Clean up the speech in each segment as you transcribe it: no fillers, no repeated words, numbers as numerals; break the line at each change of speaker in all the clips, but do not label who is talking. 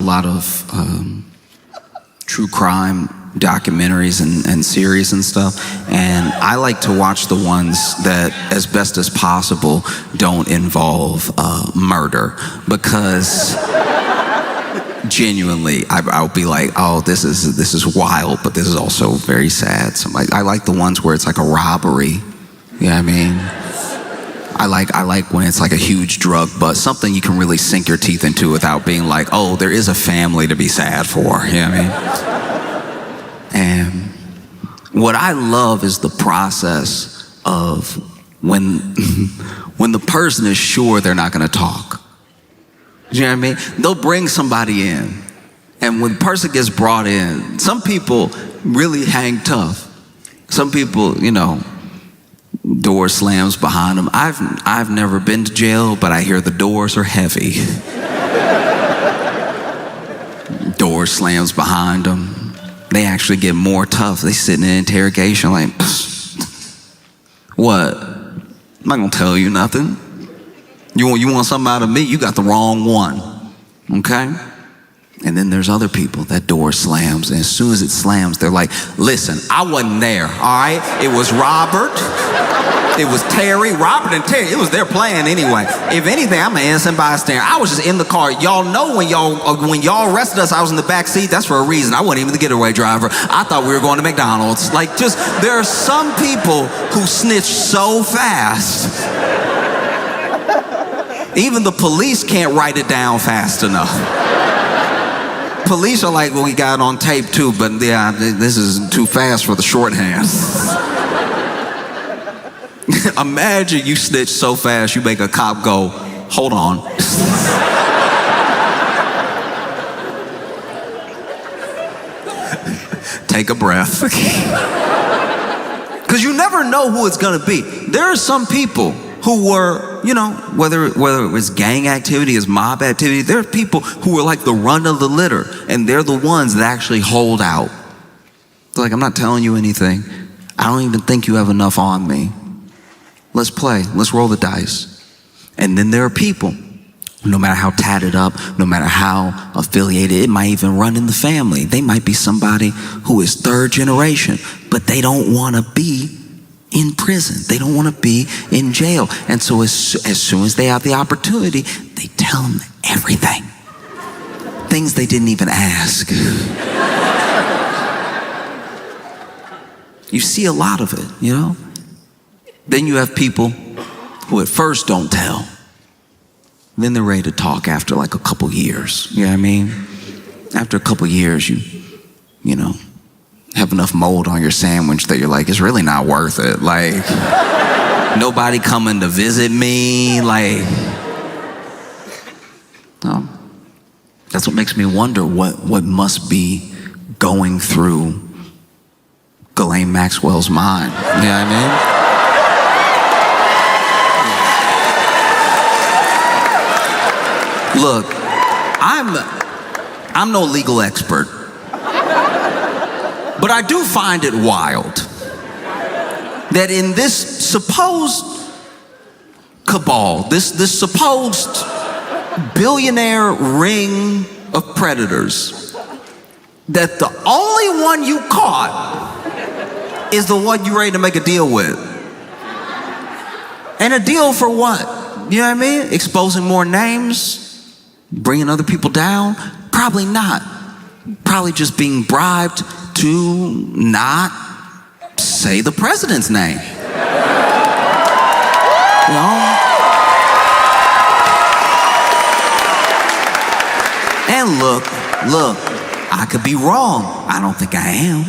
lot of true crime documentaries and series and stuff, and I like to watch the ones that, as best as possible, don't involve murder, because genuinely I'll be like, oh, this is wild, but this is also very sad. So I like the ones where it's like a robbery. You know what I mean? I like when it's like a huge drug bust, something you can really sink your teeth into without being like, oh, there is a family to be sad for. You know what I mean? And what I love is the process of when the person is sure they're not going to talk. You know what I mean? They'll bring somebody in, and when the person gets brought in, some people really hang tough. Some people, you know, door slams behind them. I've never been to jail, but I hear the doors are heavy. Door slams behind them. They actually get more tough. They sit in an interrogation like, what? I'm not gonna tell you nothing. You want something out of me? You got the wrong one, okay? And then there's other people, that door slams, and as soon as it slams, they're like, listen, I wasn't there, all right? It was Robert, it was Terry, Robert and Terry, it was their plan anyway. If anything, I'm an innocent bystander. I was just in the car. Y'all know when y'all arrested us, I was in the back seat. That's for a reason. I wasn't even the getaway driver. I thought we were going to McDonald's. Like, just, there are some people who snitch so fast, even the police can't write it down fast enough. Police are like, well, we got it on tape too, but yeah, this is too fast for the shorthand. Imagine you snitch so fast, you make a cop go, hold on. Take a breath. Because you never know who it's gonna be. There are some people who were, you know, whether it was gang activity, is mob activity, there are people who were like the run of the litter, and they're the ones that actually hold out. It's like, I'm not telling you anything. I don't even think you have enough on me. Let's play, let's roll the dice. And then there are people, no matter how tatted up, no matter how affiliated, it might even run in the family. They might be somebody who is third generation, but they don't want to be in prison. They don't want to be in jail. And so as soon as they have the opportunity, they tell them everything. Things they didn't even ask. You see a lot of it, you know? Then you have people who at first don't tell. Then they're ready to talk after like a couple years. You know what I mean? After a couple years, you know, have enough mold on your sandwich that you're like, it's really not worth it. Like, nobody coming to visit me. Like, no. That's what makes me wonder what must be going through Ghislaine Maxwell's mind. You know what I mean? Look, I'm no legal expert, but I do find it wild that in this supposed cabal, this supposed billionaire ring of predators, that the only one you caught is the one you're ready to make a deal with. And a deal for what? You know what I mean? Exposing more names? Bringing other people down? Probably not. Probably just being bribed to not say the president's name. You know? And look, I could be wrong. I don't think I am.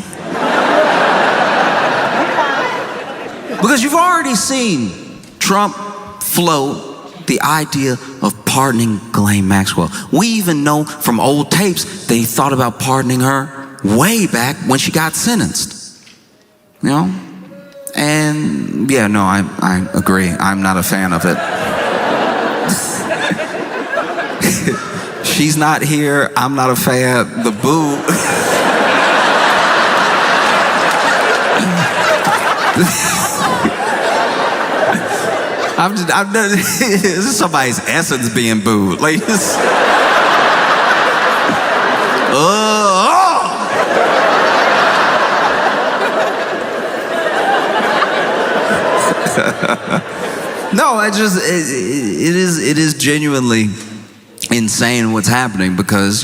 Because you've already seen Trump float the idea of pardoning Ghislaine Maxwell. We even know from old tapes they thought about pardoning her way back when she got sentenced. You know? And yeah, no, I agree. I'm not a fan of it. She's not here. I'm not a fan. The boo. this is somebody's essence being booed. Like, No, it is genuinely insane what's happening because,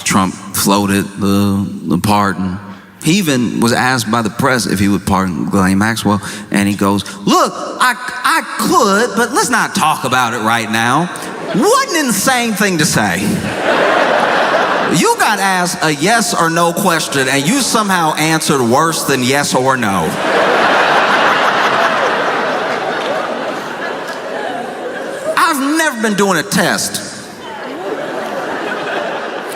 Trump floated the pardon. He even was asked by the press if he would pardon Ghislaine Maxwell, and he goes, look, I could, but let's not talk about it right now. What an insane thing to say. You got asked a yes or no question, and you somehow answered worse than yes or no. I've never been doing a test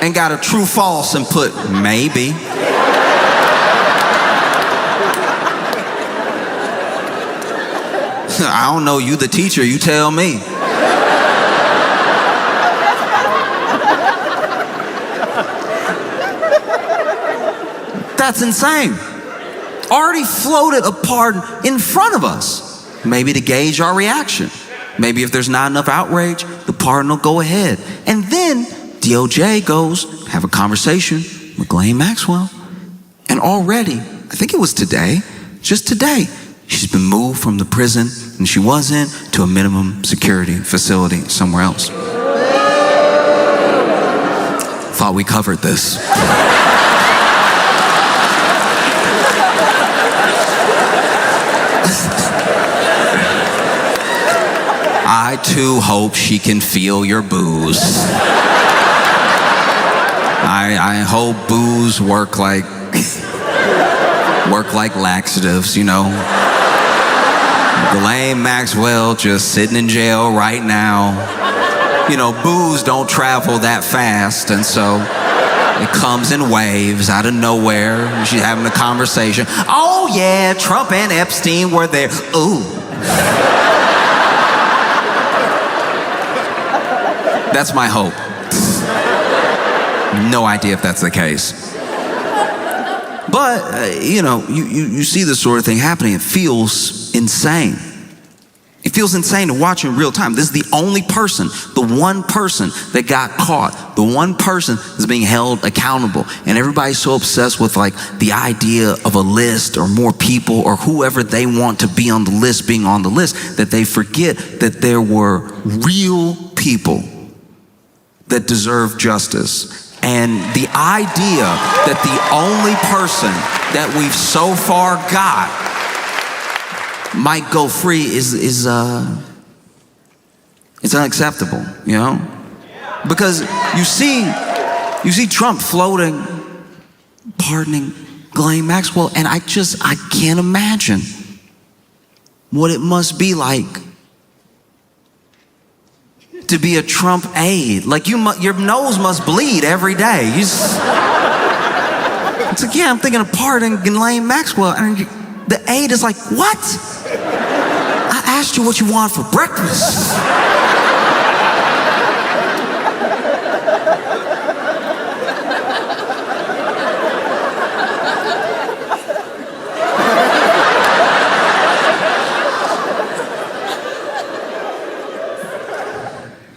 and got a true false and put maybe. I don't know, you the teacher, you tell me. That's insane. Already floated a pardon in front of us, maybe to gauge our reaction. Maybe if there's not enough outrage, the pardon will go ahead. And then DOJ goes, have a conversation with Ghislaine Maxwell. And already, I think it was today, just today, she's been moved from the prison and she was in to a minimum security facility somewhere else. Thought we covered this. I too hope she can feel your booze. I hope booze work like laxatives, Ghislaine Maxwell just sitting in jail right now. Booze don't travel that fast, and so it comes in waves out of nowhere. She's having a conversation. Oh yeah, Trump and Epstein were there. Ooh. That's my hope. No idea if that's the case. But, you see this sort of thing happening. It feels insane. It feels insane to watch in real time. This is the only person, the one person that got caught, the one person that's being held accountable. And everybody's so obsessed with the idea of a list or more people or whoever they want to be on the list being on the list, that they forget that there were real people that deserve justice. And the idea that the only person that we've so far got might go free is unacceptable, Because you see Trump floating, pardoning Ghislaine Maxwell, and I can't imagine what it must be like to be a Trump aide. Your nose must bleed every day. I'm thinking of pardoning Ghislaine Maxwell, and the aide is like, what? I asked you what you want for breakfast.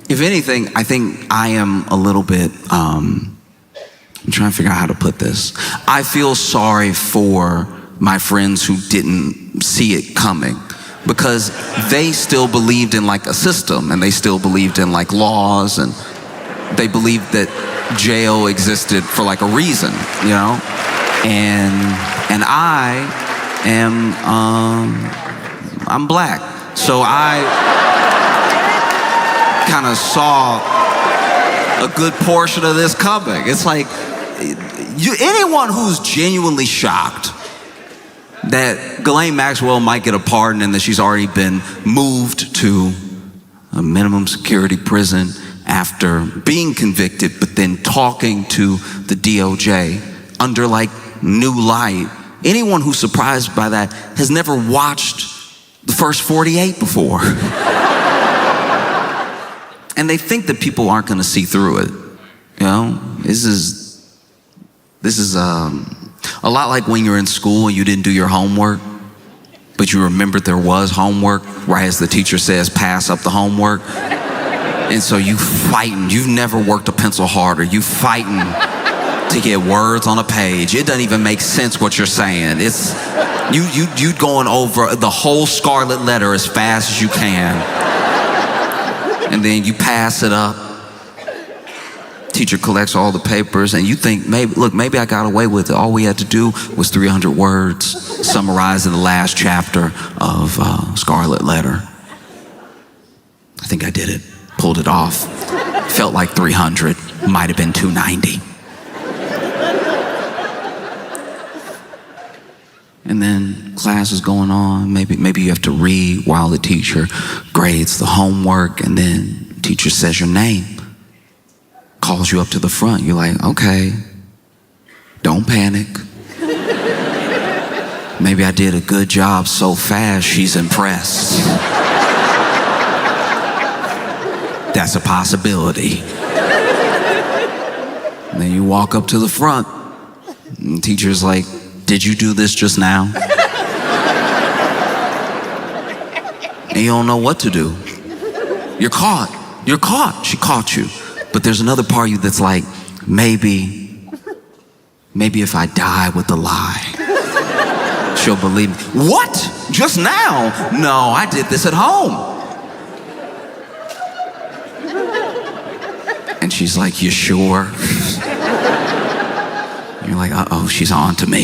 If anything, I think I am a little bit, I'm trying to figure out how to put this. I feel sorry for my friends who didn't see it coming because they still believed in a system, and they still believed in laws, and they believed that jail existed for a reason, and I am, I'm black. So I kind of saw a good portion of this coming. It's anyone who's genuinely shocked that Ghislaine Maxwell might get a pardon and that she's already been moved to a minimum security prison after being convicted, but then talking to the DOJ under new light. Anyone who's surprised by that has never watched the first 48 before. And they think that people aren't going to see through it. This is a lot like when you're in school and you didn't do your homework, but you remembered there was homework right as the teacher says, pass up the homework. And so you fighting. You've never worked a pencil harder. You fighting to get words on a page. It doesn't even make sense what you're saying. It's you going over the whole scarlet letter as fast as you can. And then you pass it up. Teacher collects all the papers, and you think, maybe I got away with it. All we had to do was 300 words, summarized in the last chapter of Scarlet Letter. I think I did it. Pulled it off. Felt like 300. Might have been 290. And then class is going on. Maybe you have to read while the teacher grades the homework, and then teacher says your name. Calls you up to the front. You're like, okay, don't panic. Maybe I did a good job so fast she's impressed. That's a possibility. And then you walk up to the front, and the teacher's like, did you do this just now? And you don't know what to do. You're caught. You're caught. She caught you. But there's another part of you that's like, maybe if I die with the lie, she'll believe me. What? Just now? No, I did this at home. And she's like, you sure? You're like, uh-oh, she's on to me.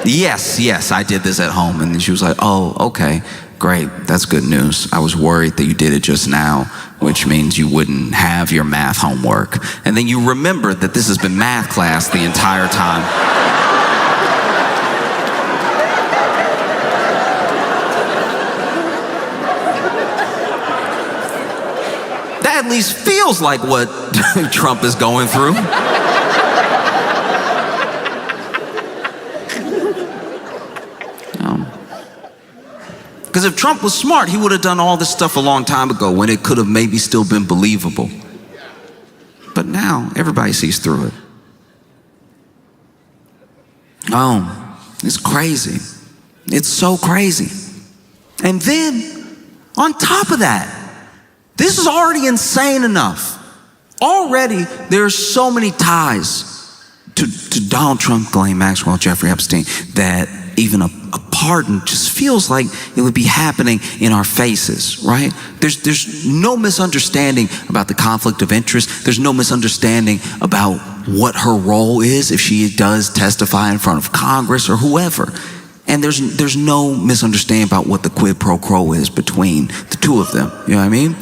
Yes, I did this at home. And then she was like, oh, okay, great, that's good news. I was worried that you did it just now, which means you wouldn't have your math homework. And then you remember that this has been math class the entire time. That at least feels like what Trump is going through. Because if Trump was smart, he would have done all this stuff a long time ago when it could have maybe still been believable. But now, everybody sees through it. Oh, it's crazy. It's so crazy. And then, on top of that, this is already insane enough. Already, there are so many ties to Donald Trump, Ghislaine Maxwell, Jeffrey Epstein, that even a pardon just feels like it would be happening in our faces, right? There's no misunderstanding about the conflict of interest. There's no misunderstanding about what her role is if she does testify in front of Congress or whoever. And there's no misunderstanding about what the quid pro quo is between the two of them. You know what I mean?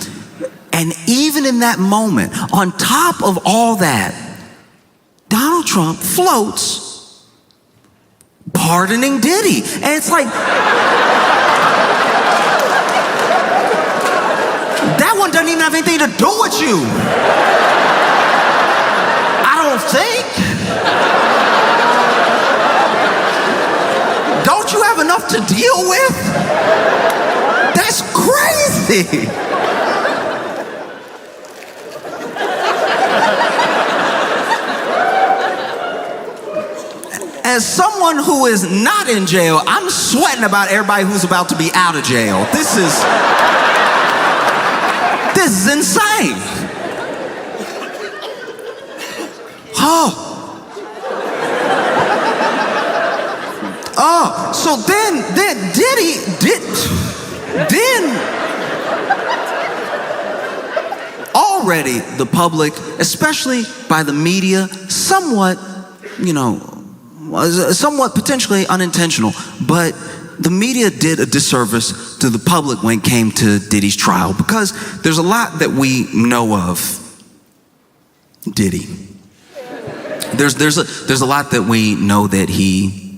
And even in that moment, on top of all that, Donald Trump floats pardoning Diddy. And it's like, that one doesn't even have anything to do with you. I don't think. Don't you have enough to deal with? That's crazy. As someone who is not in jail, I'm sweating about everybody who's about to be out of jail. This is insane. So then already the public, especially by the media, somewhat potentially unintentional, but the media did a disservice to the public when it came to Diddy's trial, because there's a lot that we know of Diddy. There's a lot that we know that he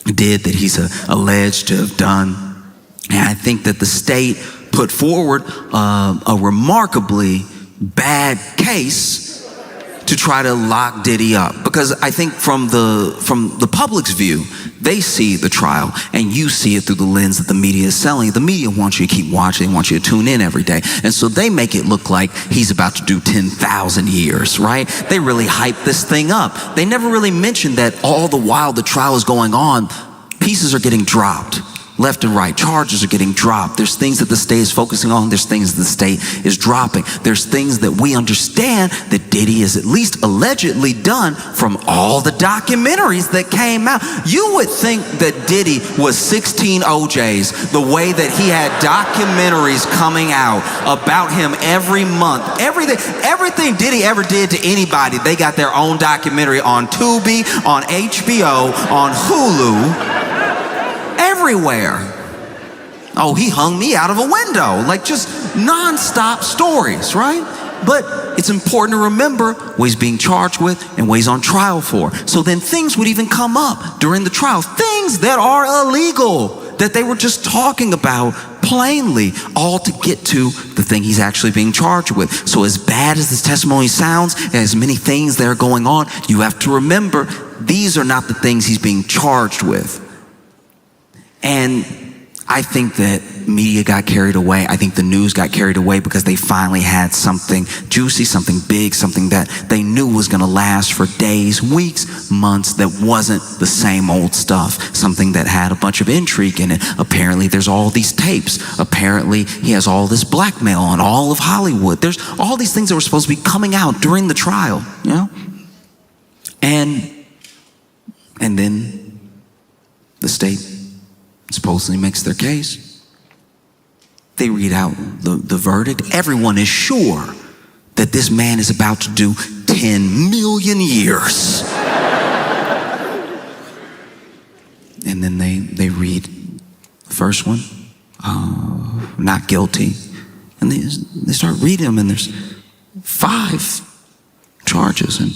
did, that he's alleged to have done. And I think that the state put forward a remarkably bad case to try to lock Diddy up, because I think from the public's view, they see the trial and you see it through the lens that the media is selling. The media wants you to keep watching, they want you to tune in every day, and so they make it look like he's about to do 10,000 years, right? They really hype this thing up. They never really mention that all the while the trial is going on, pieces are getting dropped. Left and right, charges are getting dropped. There's things that the state is focusing on. There's things that the state is dropping. There's things that we understand that Diddy is at least allegedly done from all the documentaries that came out. You would think that Diddy was 16 OJs, the way that he had documentaries coming out about him every month. Everything Diddy ever did to anybody, they got their own documentary on Tubi, on HBO, on Hulu. Everywhere. Oh, he hung me out of a window. Like just nonstop stories, right? But it's important to remember what he's being charged with and what he's on trial for. So then things would even come up during the trial. Things that are illegal, that they were just talking about plainly, all to get to the thing he's actually being charged with. So as bad as this testimony sounds, as many things that are going on, you have to remember these are not the things he's being charged with. And I think that media got carried away. I think the news got carried away because they finally had something juicy, something big, something that they knew was going to last for days, weeks, months, that wasn't the same old stuff, something that had a bunch of intrigue in it. Apparently there's all these tapes. Apparently he has all this blackmail on all of Hollywood. There's all these things that were supposed to be coming out during the trial, you know? And then the state supposedly makes their case. They read out the verdict. Everyone is sure that this man is about to do 10 million years. And then they read the first one, not guilty. And they start reading them, and there's 5 charges, and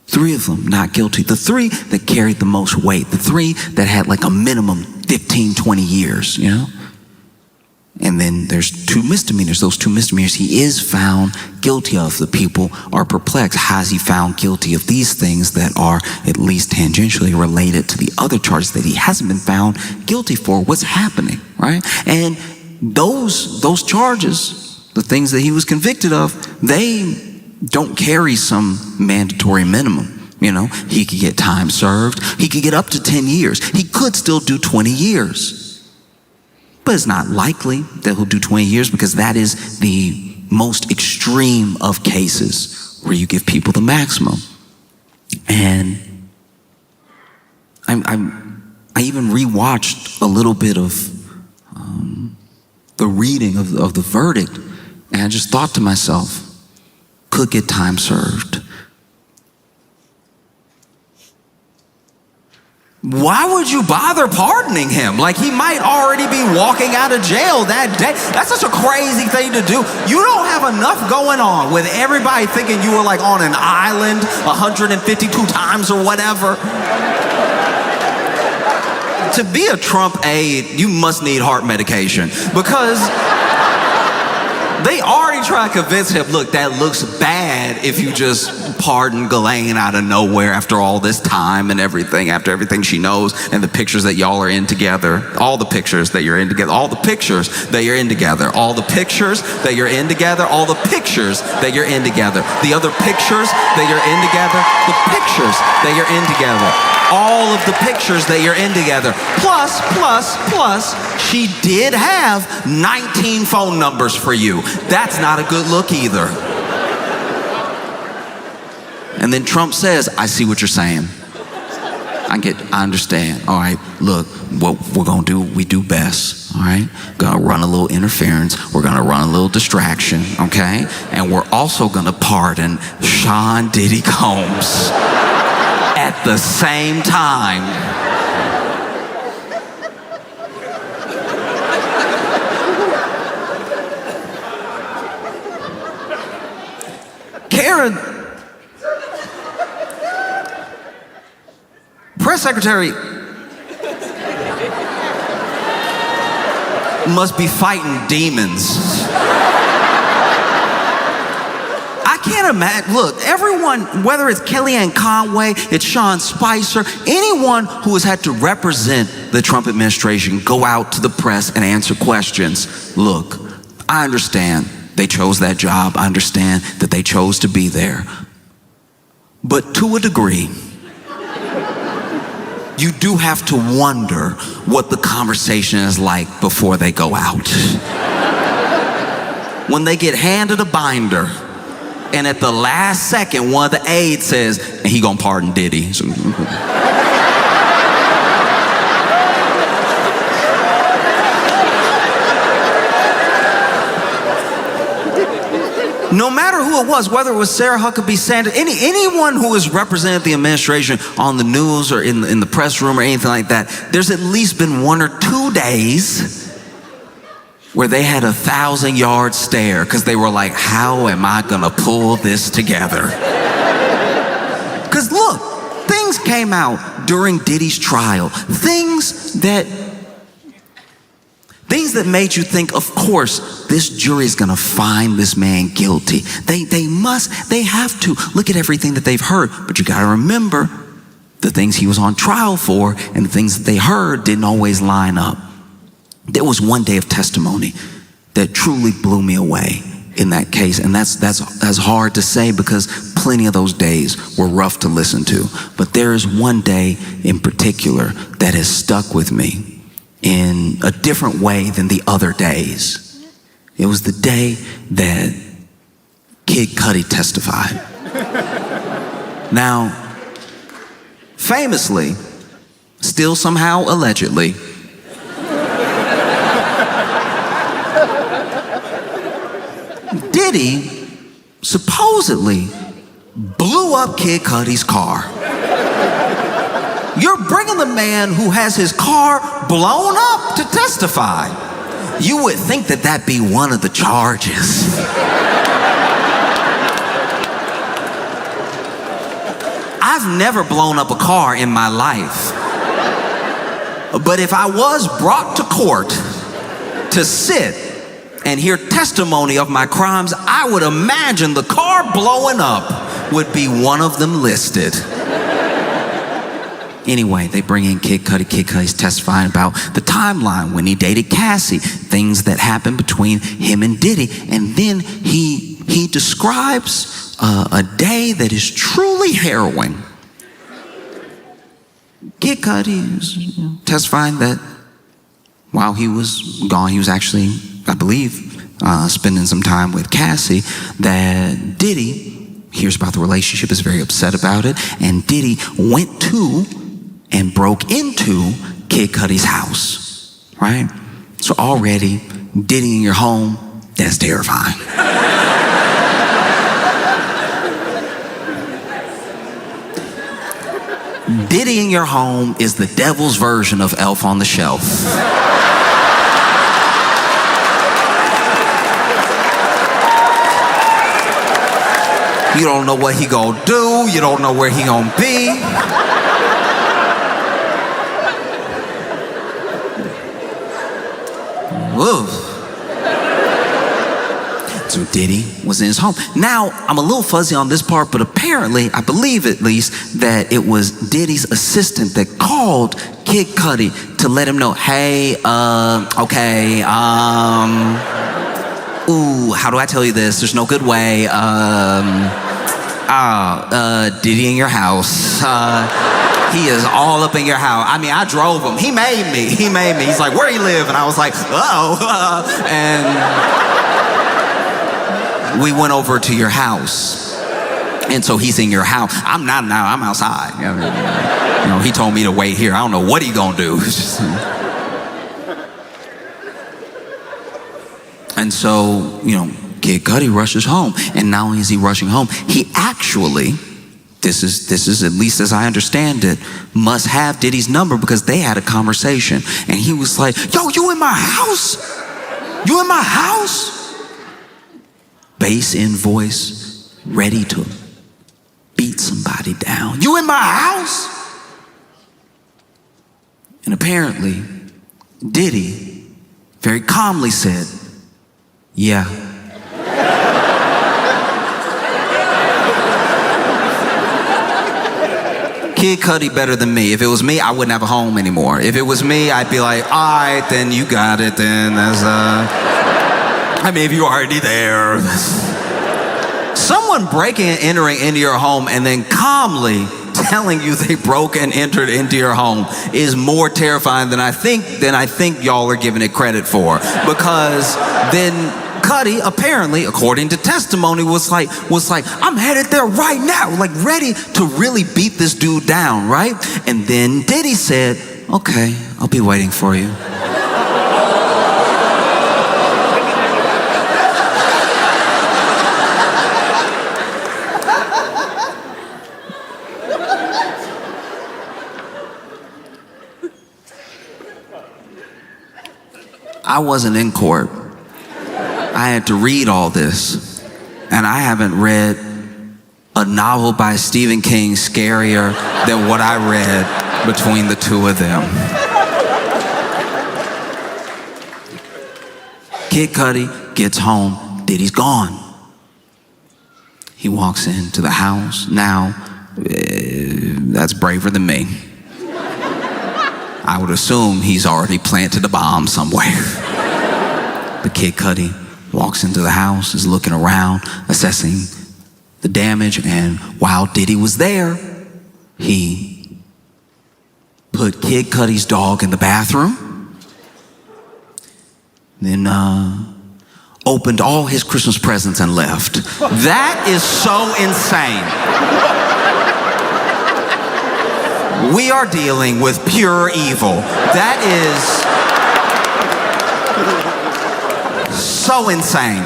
3 of them not guilty. The 3 that carried the most weight, the 3 that had like a minimum 15, 20 years, you know? And then there's 2 misdemeanors. Those 2 misdemeanors he is found guilty of. The people are perplexed. How is he found guilty of these things that are at least tangentially related to the other charges that he hasn't been found guilty for? What's happening, right? And those charges, the things that he was convicted of, they don't carry some mandatory minimum. You know, he could get time served. He could get up to 10 years. He could still do 20 years. But it's not likely that he'll do 20 years because that is the most extreme of cases where you give people the maximum. And I even rewatched a little bit of the reading of the verdict, and I just thought to myself, could get time served. Why would you bother pardoning him? Like, he might already be walking out of jail that day. That's such a crazy thing to do. You don't have enough going on with everybody thinking you were like on an island 152 times or whatever. To be a Trump aide, you must need heart medication, because they already try to convince him, look, that looks bad if you just pardon Ghislaine out of nowhere after all this time and everything, after everything she knows and the pictures that y'all are in together, all the pictures that you're in together, all the pictures that you're in together, all the pictures that you're in together, all the pictures that you're in together, the other pictures that you're in together, the pictures that you're in together, all of the pictures that you're in together. Plus, she did have 19 phone numbers for you. That's not a good look either. And then Trump says, I see what you're saying. I understand. All right, look, what we're gonna do, we do best. All right, gonna run a little interference. We're gonna run a little distraction, okay? And we're also gonna pardon Sean Diddy Combs at the same time. Karen, press secretary, must be fighting demons. I can't imagine. Look, everyone, whether it's Kellyanne Conway, it's Sean Spicer, anyone who has had to represent the Trump administration, go out to the press and answer questions. Look, I understand they chose that job. I understand that they chose to be there. But to a degree, you do have to wonder what the conversation is like before they go out. When they get handed a binder, and at the last second, one of the aides says, and he gonna pardon Diddy. So, no matter who it was, whether it was Sarah Huckabee Sanders, anyone who has represented the administration on the news or in the press room or anything like that, there's at least been 1 or 2 days where they had a 1,000-yard stare because they were like, how am I gonna pull this together? Because look, things came out during Diddy's trial, things that made you think, of course, this jury is gonna find this man guilty. They have to look at everything that they've heard, but you gotta remember the things he was on trial for and the things that they heard didn't always line up. There was one day of testimony that truly blew me away in that case, and that's hard to say because plenty of those days were rough to listen to. But there is one day in particular that has stuck with me in a different way than the other days. It was the day that Kid Cudi testified. Now, famously, still somehow allegedly, Diddy supposedly blew up Kid Cudi's car. You're bringing the man who has his car blown up to testify. You would think that that'd be one of the charges. I've never blown up a car in my life. But if I was brought to court to sit and hear testimony of my crimes, I would imagine the car blowing up would be one of them listed. Anyway, they bring in Kid Cudi. Kid Cudi's testifying about the timeline when he dated Cassie, things that happened between him and Diddy. And then he describes a day that is truly harrowing. Kid Cudi is testifying that while he was gone, he was actually, I believe, spending some time with Cassie, that Diddy hears about the relationship, is very upset about it, and Diddy went to and broke into Kid Cudi's house, right? So already, Diddy in your home, that's terrifying. Diddy in your home is the devil's version of Elf on the Shelf. You don't know what he gonna do. You don't know where he gonna be. Woo. So Diddy was in his home. Now, I'm a little fuzzy on this part, but apparently, I believe at least, that it was Diddy's assistant that called Kid Cudi to let him know, hey, okay, ooh, how do I tell you this? There's no good way. Diddy in your house. He is all up in your house. I mean, I drove him. He made me. He's like, where do you live? And I was like, and we went over to your house. And so he's in your house. I'm not now, I'm outside. You know, he told me to wait here. I don't know what he gonna do. And so, you know, Kid Cudi rushes home. And not only is he rushing home, he actually, this is at least as I understand it, must have Diddy's number because they had a conversation. And he was like, yo, you in my house? You in my house? Bass in voice, ready to beat somebody down. You in my house? And apparently, Diddy very calmly said, yeah. Kid Cudi better than me. If it was me, I wouldn't have a home anymore. If it was me, I'd be like, all right, then you got it, then that's, I mean, if you're already there. Someone breaking and entering into your home and then calmly telling you they broke and entered into your home is more terrifying than I think y'all are giving it credit for. Because then Cuddy, apparently, according to testimony, was like, I'm headed there right now, like ready to really beat this dude down, right? And then Diddy said, okay, I'll be waiting for you. I wasn't in court. I had to read all this, and I haven't read a novel by Stephen King scarier than what I read between the two of them. Kid Cudi gets home, Diddy's gone. He walks into the house. Now, that's braver than me. I would assume he's already planted a bomb somewhere. But Kid Cudi walks into the house, is looking around, assessing the damage, and while Diddy was there, he put Kid Cudi's dog in the bathroom, then opened all his Christmas presents and left. That is so insane. We are dealing with pure evil. That is so insane.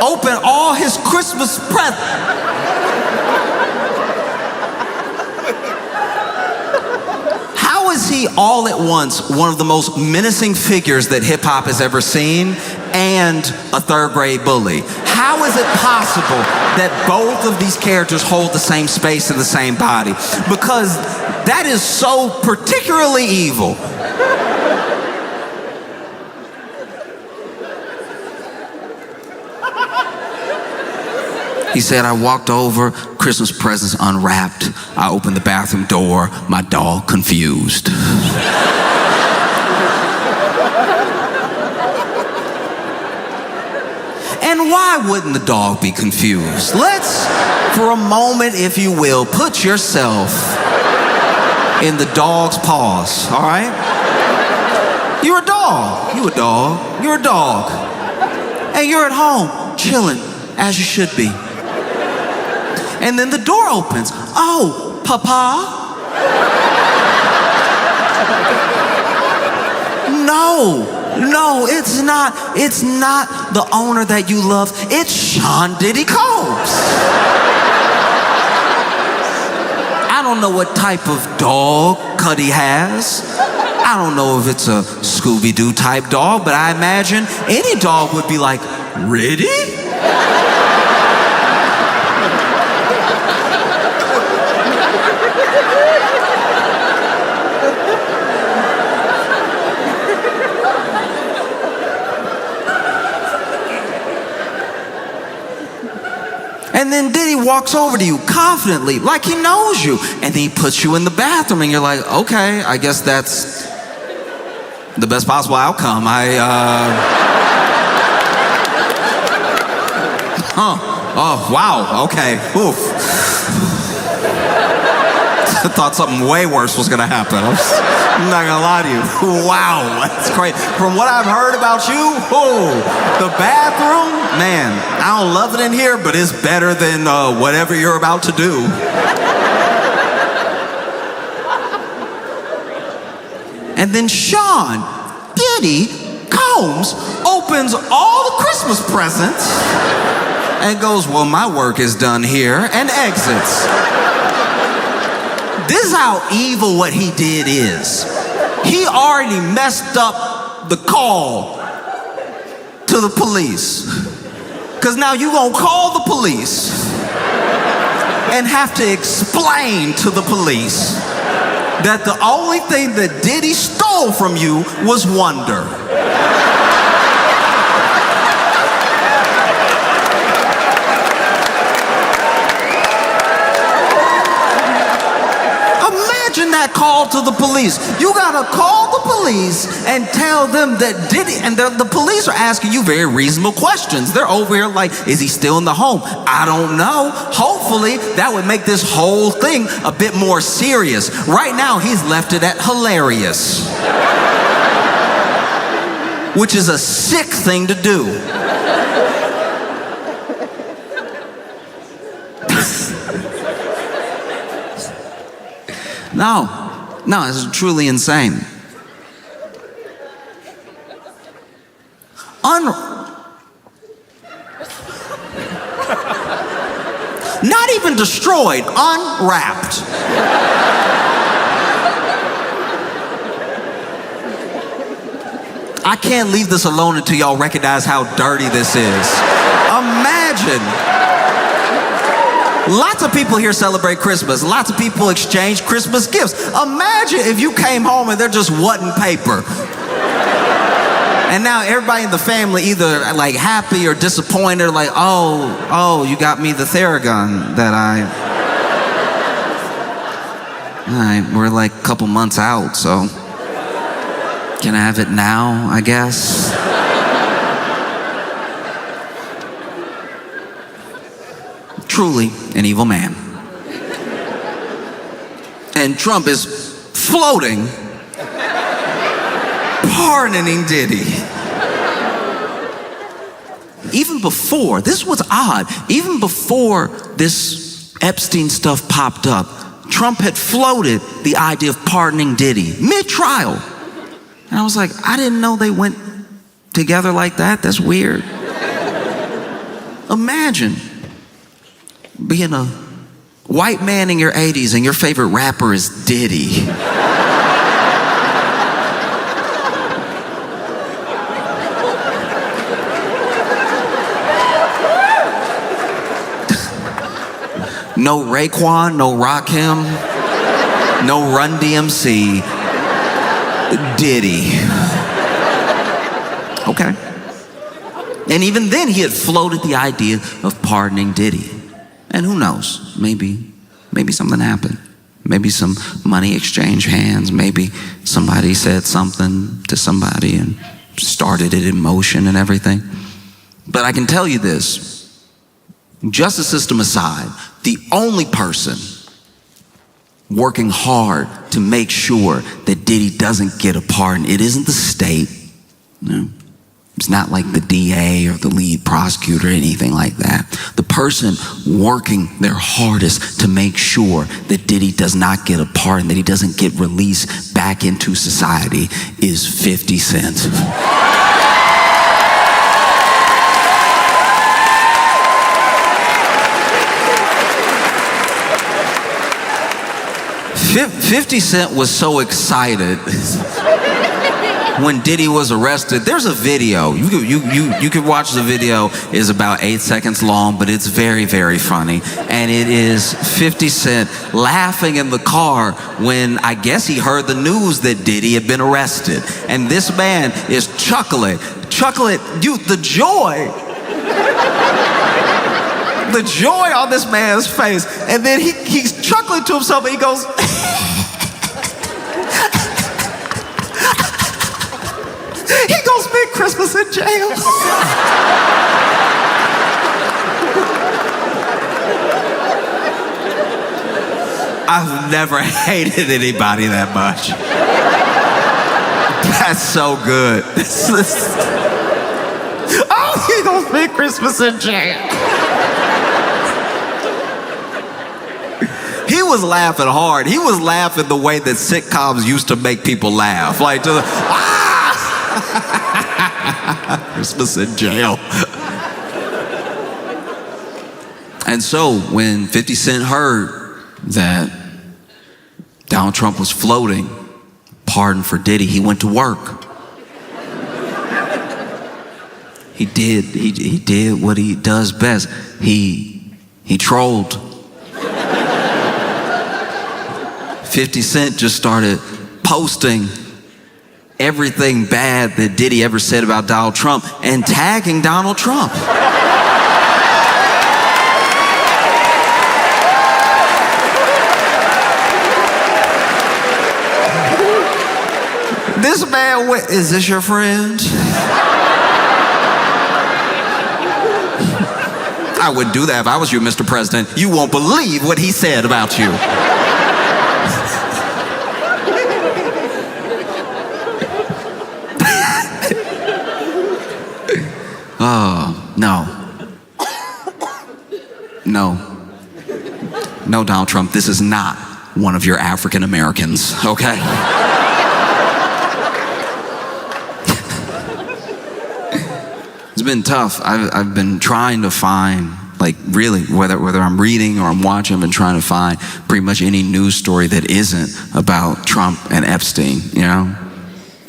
Open all his Christmas presents. How is he all at once one of the most menacing figures that hip hop has ever seen and a third grade bully? How is it possible that both of these characters hold the same space in the same body? Because that is so particularly evil. He said, I walked over, Christmas presents unwrapped. I opened the bathroom door, my dog confused. And why wouldn't the dog be confused? Let's, for a moment, if you will, put yourself in the dog's paws, all right? You're a dog. You a dog. You're a dog. And you're at home, chilling, as you should be. And then the door opens. Oh, Papa? No, it's not the owner that you love. It's Sean Diddy Combs. I don't know what type of dog Cudi has. I don't know if it's a Scooby-Doo type dog, but I imagine any dog would be like, ready? And then Diddy walks over to you confidently, like he knows you. And then he puts you in the bathroom and you're like, okay, I guess that's the best possible outcome. Oh, wow, okay, oof. I thought something way worse was gonna happen. I'm not gonna lie to you. Wow, that's great. From what I've heard about you, the bathroom, man, I don't love it in here, but it's better than whatever you're about to do. And then Sean Diddy Combs opens all the Christmas presents and goes, well, my work is done here, and exits. This is how evil what he did is. He already messed up the call to the police. Because now you're going to call the police and have to explain to the police that the only thing that Diddy stole from you was wonder. Imagine that call to the police. You gotta call the police and tell them that Diddy, and the police are asking you very reasonable questions. They're over here like, is he still in the home? I don't know. Hopefully that would make this whole thing a bit more serious. Right now he's left it at hilarious, which is a sick thing to do. No, it's truly insane. Not even destroyed, unwrapped. I can't leave this alone until y'all recognize how dirty this is. Imagine. Lots of people here celebrate Christmas. Lots of people exchange Christmas gifts. Imagine if you came home and there just wasn't paper. And now everybody in the family either like happy or disappointed, like, oh, you got me the Theragun that all right, we're like a couple months out, so can I have it now, I guess? Truly an evil man. And Trump is floating, pardoning Diddy. Even before, this was odd, even before this Epstein stuff popped up, Trump had floated the idea of pardoning Diddy mid-trial. And I was like, I didn't know they went together like that. That's weird. Imagine being a white man in your 80s and your favorite rapper is Diddy. No Raekwon, no Rakim, no Run DMC, Diddy. Okay. And even then he had floated the idea of pardoning Diddy. And who knows, maybe something happened. Maybe some money exchanged hands. Maybe somebody said something to somebody and started it in motion and everything. But I can tell you this, justice system aside, the only person working hard to make sure that Diddy doesn't get a pardon, it isn't the state. No. It's not like the DA or the lead prosecutor or anything like that. The person working their hardest to make sure that Diddy does not get a pardon, that he doesn't get released back into society is 50 Cent. 50 Cent was so excited when Diddy was arrested. There's a video. You can watch the video. It's about 8 seconds long, but it's very, very funny. And it is 50 Cent laughing in the car when I guess he heard the news that Diddy had been arrested. And this man is chuckling. The joy on this man's face. And then he's chuckling to himself and he goes, he goes spend Christmas in jail. I've never hated anybody that much. That's so good. Oh, he gonna spend Christmas in jail. He was laughing hard. He was laughing the way that sitcoms used to make people laugh. Like, just, Christmas in jail. And so when 50 Cent heard that Donald Trump was floating pardon for Diddy, he went to work. He did what he does best. He trolled. 50 Cent just started posting everything bad that Diddy ever said about Donald Trump and tagging Donald Trump. wait, is this your friend? I wouldn't do that if I was you, Mr. President. You won't believe what he said about you. Oh, no. No. No, Donald Trump, this is not one of your African Americans, okay? It's been tough. I've been trying to find, like, really, whether I'm reading or I'm watching, I've been trying to find pretty much any news story that isn't about Trump and Epstein, you know?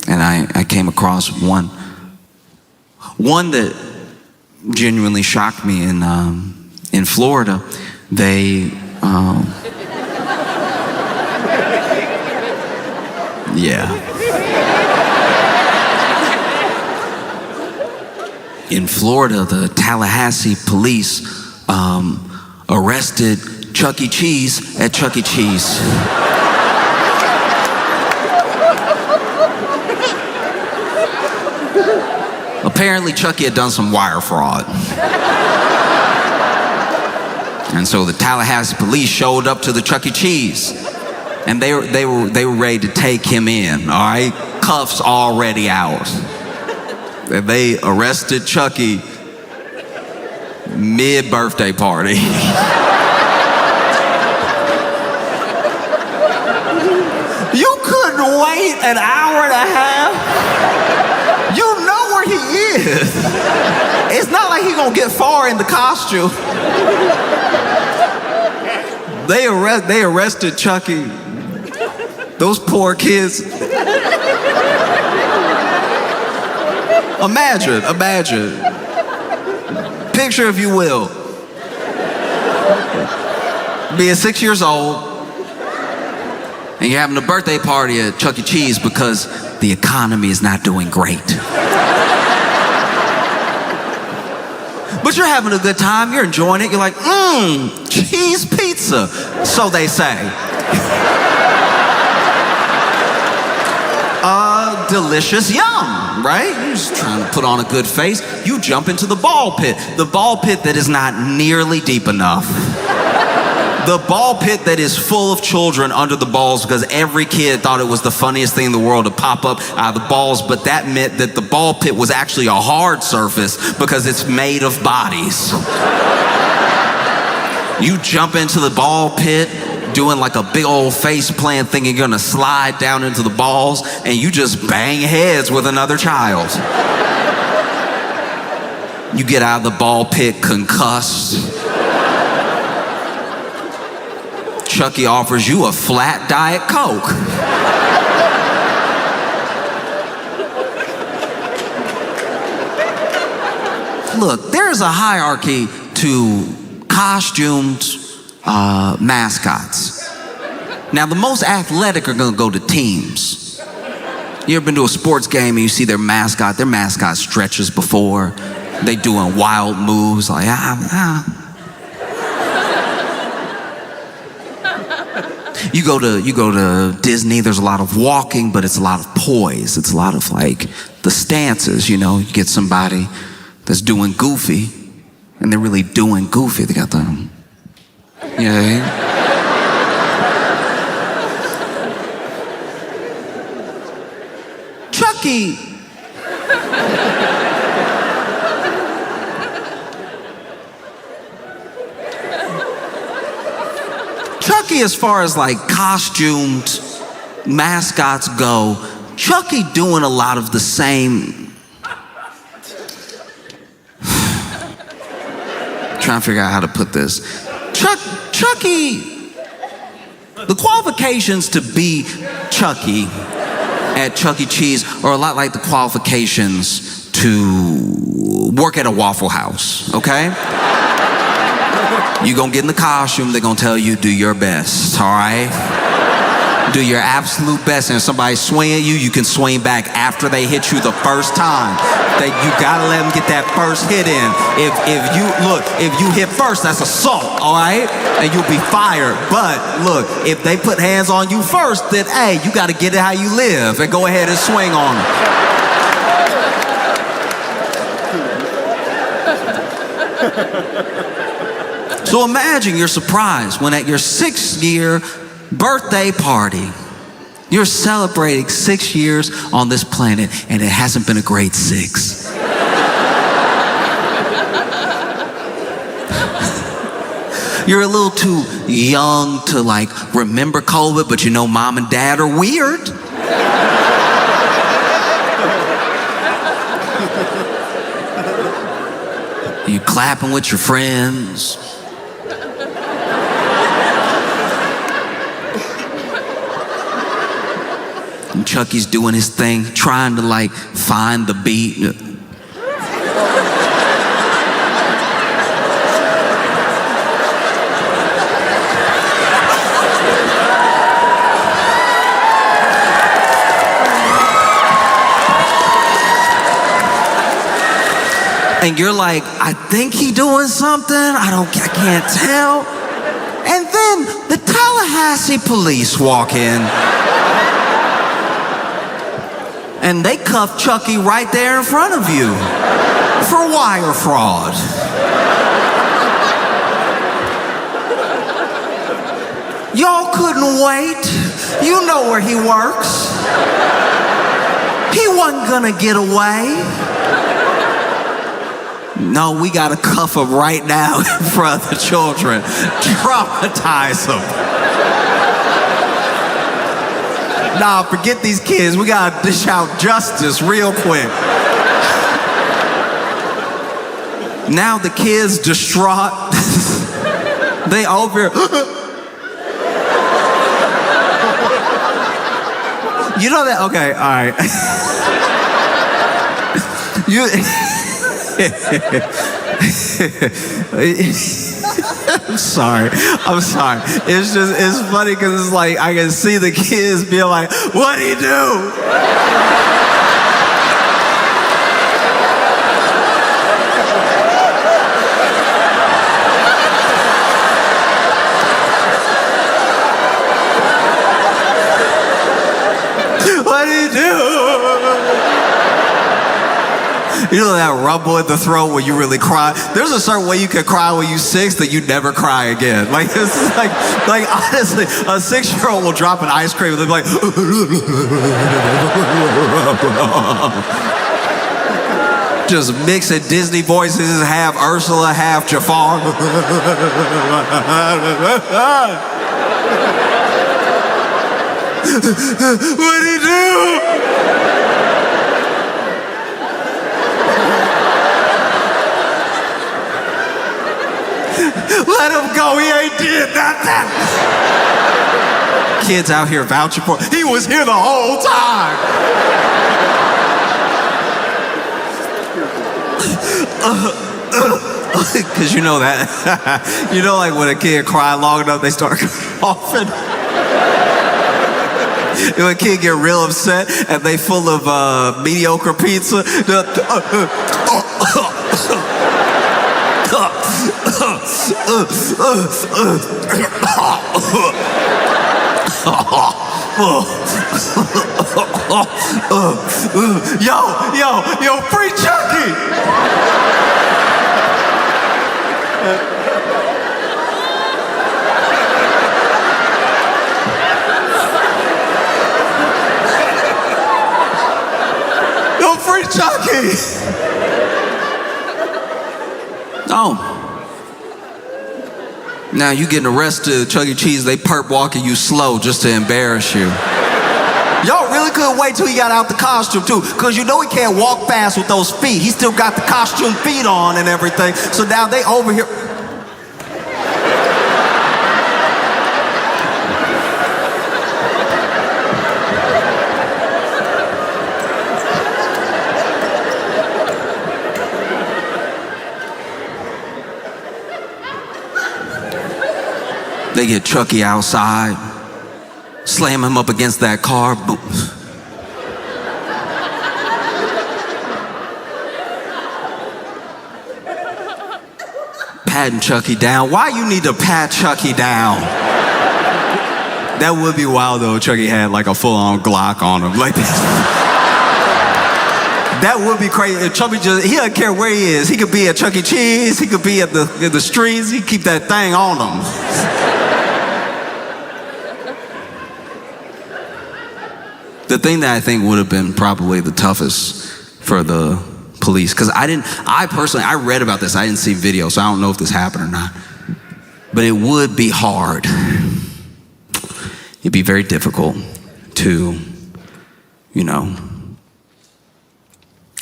And I came across one that genuinely shocked me in Florida. They, yeah. In Florida, the Tallahassee police arrested Chuck E. Cheese at Chuck E. Cheese. Apparently, Chucky had done some wire fraud. And so the Tallahassee police showed up to the Chuck E. Cheese. And they were ready to take him in, all right? Cuffs already out. And they arrested Chucky mid-birthday party. You couldn't wait an hour and a half? You know where he is. It's not like he's gonna get far in the costume. They arrested Chucky. Those poor kids. Imagine. Picture, if you will, being 6 years old and you're having a birthday party at Chuck E. Cheese because the economy is not doing great. But you're having a good time, you're enjoying it, you're like, cheese pizza, so they say. Delicious yum, right? You're just trying to put on a good face. You jump into the ball pit that is not nearly deep enough. The ball pit that is full of children under the balls because every kid thought it was the funniest thing in the world to pop up out of the balls, but that meant that the ball pit was actually a hard surface because it's made of bodies. You jump into the ball pit doing like a big old face plant thinking you're gonna slide down into the balls, and you just bang heads with another child. You get out of the ball pit concussed. Chucky offers you a flat Diet Coke. Look, there's a hierarchy to costumed mascots. Now, the most athletic are gonna go to teams. You ever been to a sports game and you see their mascot stretches before, they doing wild moves like You go to Disney, there's a lot of walking, but it's a lot of poise. It's a lot of like the stances, you know. You get somebody that's doing goofy, and they're really doing goofy. They got the, Chucky. Chucky, as far as like costumed mascots go, Chucky doing a lot of the same. Trying to figure out how to put this. Chucky, the qualifications to be Chucky at Chuck E. Cheese are a lot like the qualifications to work at a Waffle House, okay? You're gonna get in the costume, they're gonna tell you do your best, all right? Do your absolute best, and if somebody's swinging at you, you can swing back after they hit you the first time. You gotta let them get that first hit in. If you hit first, that's assault, all right? And you'll be fired. But look, if they put hands on you first, then hey, you gotta get it how you live and go ahead and swing on them. So imagine you're surprised when at your 6th-year birthday party, you're celebrating 6 years on this planet, and it hasn't been a great 6. You're a little too young to remember COVID, but you know mom and dad are weird. You clapping with your friends. And Chucky's doing his thing, trying to find the beat. And you're like, I think he doing something. I can't tell. And then the Tallahassee police walk in. And they cuff Chucky right there in front of you for wire fraud. Y'all couldn't wait. You know where he works. He wasn't gonna get away. No, we gotta cuff him right now in front of the children. Traumatize him. Nah, forget these kids. We gotta dish out justice real quick. Now the kids distraught. They over. You know that? Okay, all right. I'm sorry. It's funny because it's I can see the kids being like, what'd he do? What'd he do? You know that rumble in the throat when you really cry? There's a certain way you can cry when you're 6 that you never cry again. This is honestly, a 6-year-old will drop an ice cream and they'll be like, just mixing Disney voices, half Ursula, half Jafar. What'd he do? Let him go, he ain't did nothing. Kids out here vouching for him. He was here the whole time. Because you know that. You know when a kid cry long enough, they start coughing. When a kid get real upset and they full of mediocre pizza. Yo, free Chucky! Yo, free Chucky! Oh. Now you getting arrested at Chuck E. Cheese, they perp walking you slow just to embarrass you. Y'all really couldn't wait till he got out the costume too, because you know he can't walk fast with those feet. He still got the costume feet on and everything. So now they over here. They get Chucky outside. Slam him up against that car. Boom. Patting Chucky down. Why you need to pat Chucky down? That would be wild though. Chucky had like a full-on Glock on him, like this. That would be crazy. If Chucky he doesn't care where he is. He could be at Chuck E. Cheese. He could be in the streets. He keep that thing on him. The thing that I think would have been probably the toughest for the police, because I personally read about this. I didn't see video, so I don't know if this happened or not. But it would be hard. It'd be very difficult to,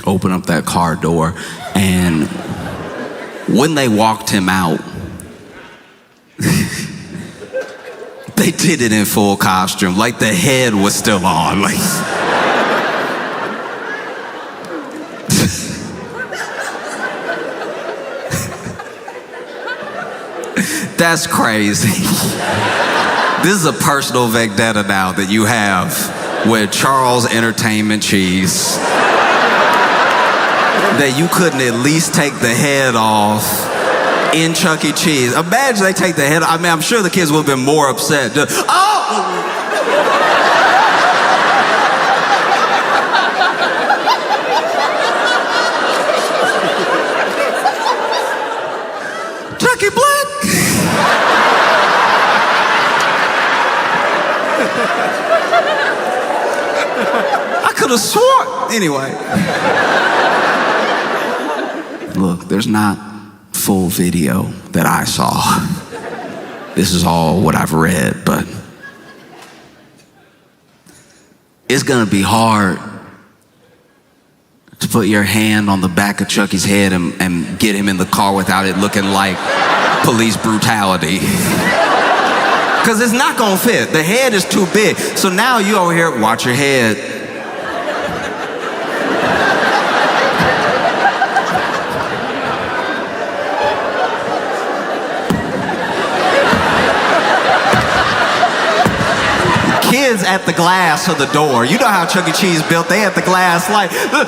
open up that car door. And when they walked him out, they did it in full costume. Like the head was still on. Like, that's crazy. This is a personal vendetta now that you have with Charles Entertainment Cheese. That you couldn't at least take the head off in Chuck E. Cheese. Imagine they take the head off. I mean, I'm sure the kids would have been more upset. Chucky Black! I could have sworn. Anyway. Look, there's not full video that I saw. This is all what I've read, but it's gonna be hard to put your hand on the back of Chucky's head and get him in the car without it looking like police brutality. Because it's not gonna fit. The head is too big. So now you over here, watch your head. Kids at the glass of the door. You know how Chuck E. Cheese built. They had the glass like, no.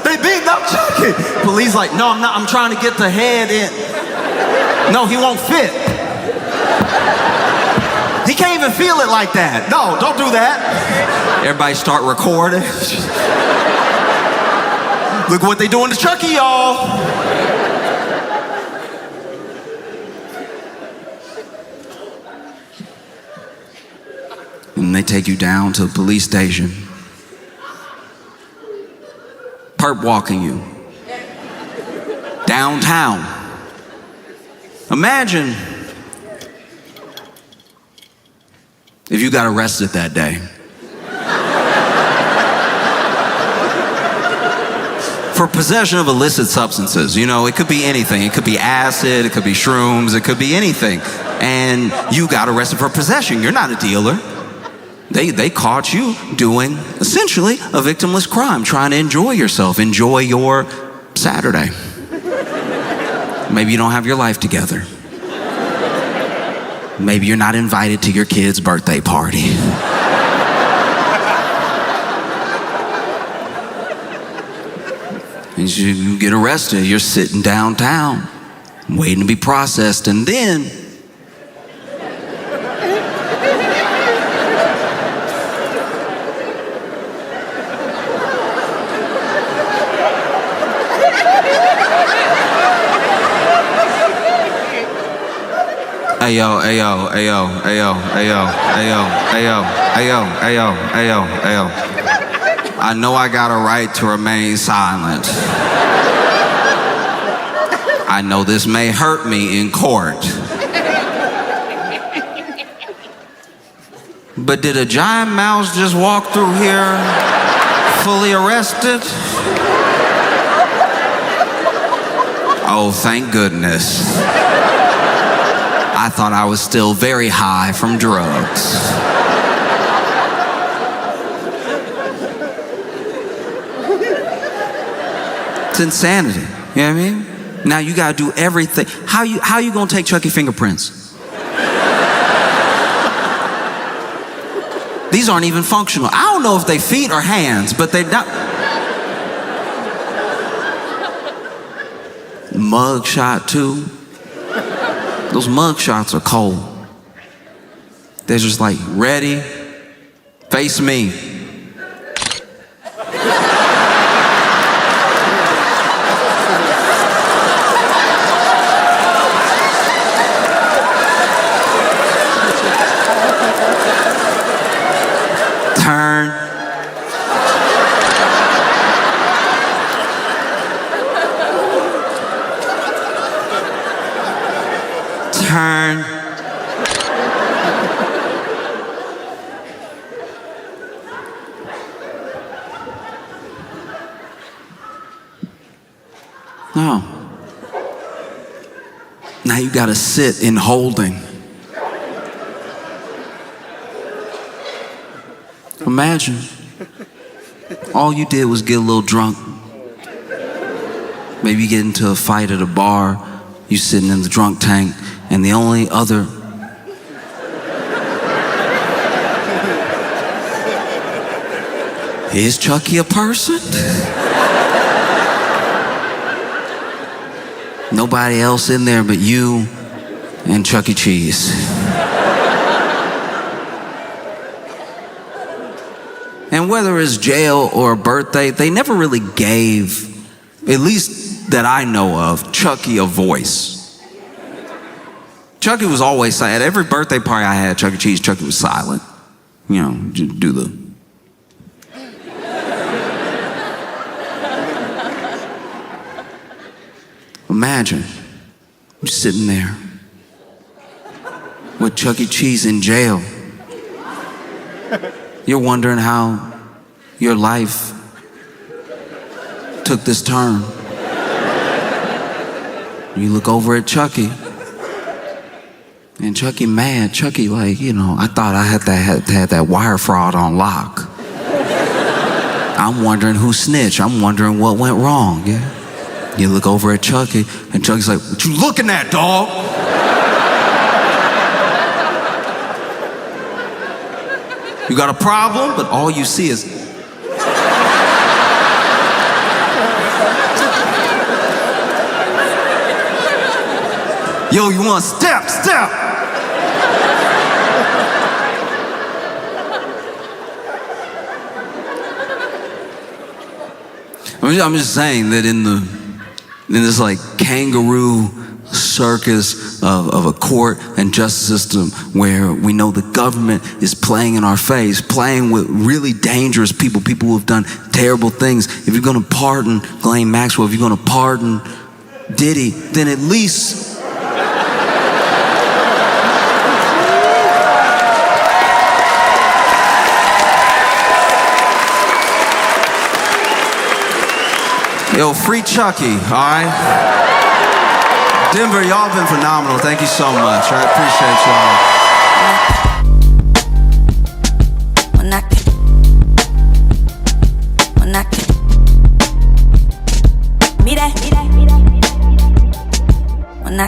They beat up Chucky. Police like, no, I'm not. I'm trying to get the head in. No, he won't fit. He can't even feel it like that. No, don't do that. Everybody start recording. Look what they doing to Chucky, y'all. And they take you down to the police station. Perp walking you. Downtown. Imagine if you got arrested that day. For possession of illicit substances. It could be anything. It could be acid, it could be shrooms, it could be anything. And you got arrested for possession. You're not a dealer. They caught you doing essentially a victimless crime, trying to enjoy yourself, enjoy your Saturday. Maybe you don't have your life together. Maybe you're not invited to your kid's birthday party. And you get arrested, you're sitting downtown, waiting to be processed, and then Ayo. I know I got a right to remain silent. I know this may hurt me in court. But did a giant mouse just walk through here fully arrested? Oh, thank goodness. I thought I was still very high from drugs. It's insanity, you know what I mean? Now you gotta do everything. How you gonna take Chucky fingerprints? These aren't even functional. I don't know if they feet or hands, but they're not. Mug shot too. Those mug shots are cold. They're just like, ready, face me. Turn. Turn. No. Now you gotta sit in holding. Imagine all you did was get a little drunk. Maybe you get into a fight at a bar, you sitting in the drunk tank, and the only other is Chucky a person? Nobody else in there but you and Chuck E. Cheese. And whether it's jail or a birthday, they never really gave, at least that I know of, Chucky a voice. Chucky was always silent. At every birthday party I had at Chuck E. Cheese, Chucky was silent. You know, just do the. Imagine you're sitting there with Chuck E. Cheese in jail. You're wondering how your life took this turn. You look over at Chucky, and Chucky mad. Chucky like, you know, I thought I had that wire fraud on lock. I'm wondering who snitched. I'm wondering what went wrong, yeah? You look over at Chucky, and Chucky's like, what you looking at, dog? You got a problem? But all you see is... Yo, you want step? I'm just saying that in this like kangaroo circus of a court and justice system where we know the government is playing in our face, playing with really dangerous people who have done terrible things. If you're gonna pardon Ghislaine Maxwell, if you're gonna pardon Diddy, then at least yo, free Chucky, all right? Denver, y'all been phenomenal. Thank you so much. I appreciate y'all.
When I